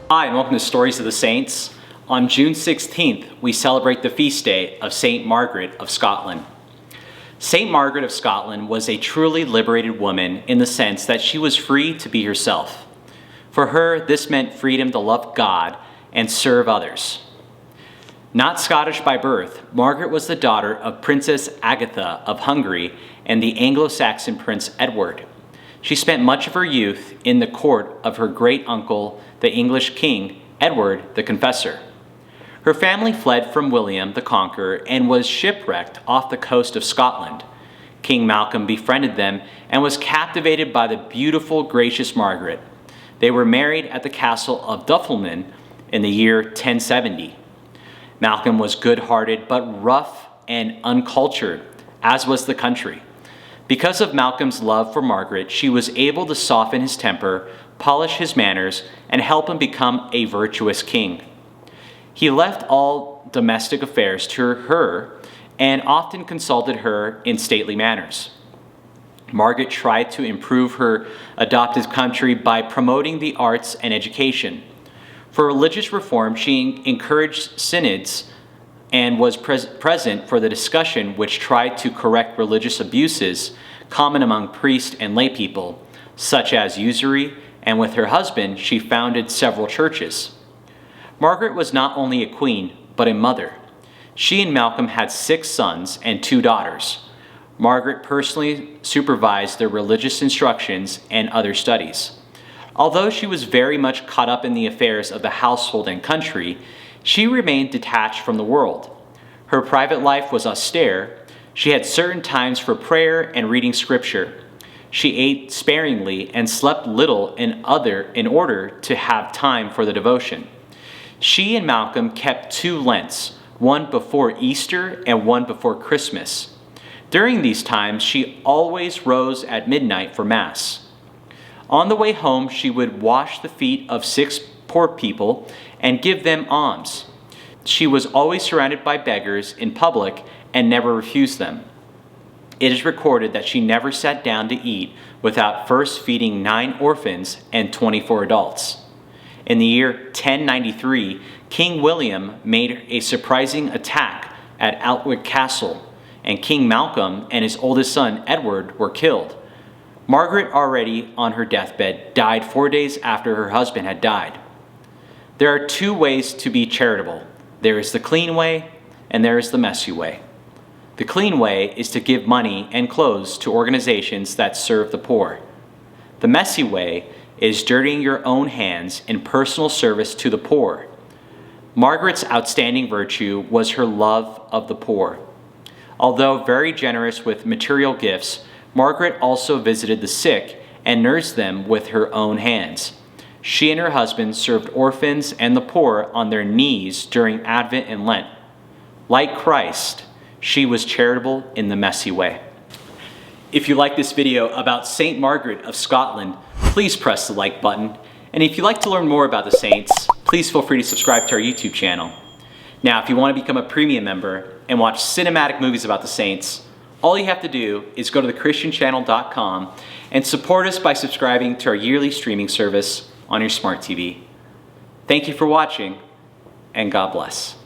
Hi, and welcome to Stories of the Saints. On June 16th, we celebrate the feast day of Saint Margaret of Scotland. Saint Margaret of Scotland was a truly liberated woman in the sense that she was free to be herself. For her, this meant freedom to love God and serve others. Not Scottish by birth, Margaret was the daughter of Princess Agatha of Hungary and the Anglo-Saxon Prince Edward. She spent much of her youth in the court of her great-uncle, the English king, Edward the Confessor. Her family fled from William the Conqueror and was shipwrecked off the coast of Scotland. King Malcolm befriended them and was captivated by the beautiful, gracious Margaret. They were married at the castle of Dunfermline in the year 1070. Malcolm was good-hearted but rough and uncultured, as was the country. Because of Malcolm's love for Margaret, she was able to soften his temper, polish his manners, and help him become a virtuous king. He left all domestic affairs to her and often consulted her in stately manners. Margaret tried to improve her adopted country by promoting the arts and education. For religious reform, she encouraged synods and was present for the discussion which tried to correct religious abuses common among priests and lay people, such as usury, and with her husband, she founded several churches. Margaret was not only a queen, but a mother. She and Malcolm had 6 sons and 2 daughters. Margaret personally supervised their religious instructions and other studies. Although she was very much caught up in the affairs of the household and country, she remained detached from the world. Her private life was austere. She had certain times for prayer and reading scripture. She ate sparingly and slept little in order to have time for the devotion. She and Malcolm kept 2 Lents, one before Easter and one before Christmas. During these times, she always rose at midnight for Mass. On the way home, she would wash the feet of 6 poor people and give them alms. She was always surrounded by beggars in public and never refused them. It is recorded that she never sat down to eat without first feeding 9 orphans and 24 adults. In the year 1093, King William made a surprising attack at Outwick Castle, and King Malcolm and his oldest son Edward were killed. Margaret, already on her deathbed, died 4 days after her husband had died. There are 2 ways to be charitable. There is the clean way, and there is the messy way. The clean way is to give money and clothes to organizations that serve the poor. The messy way is dirtying your own hands in personal service to the poor. Margaret's outstanding virtue was her love of the poor. Although very generous with material gifts, Margaret also visited the sick and nursed them with her own hands. She and her husband served orphans and the poor on their knees during Advent and Lent. Like Christ, she was charitable in the messy way. If you like this video about Saint Margaret of Scotland, please press the like button. And if you'd like to learn more about the saints, please feel free to subscribe to our YouTube channel. Now, if you want to become a premium member and watch cinematic movies about the saints, all you have to do is go to thechristianchannel.com and support us by subscribing to our yearly streaming service on your smart TV. Thank you for watching, and God bless.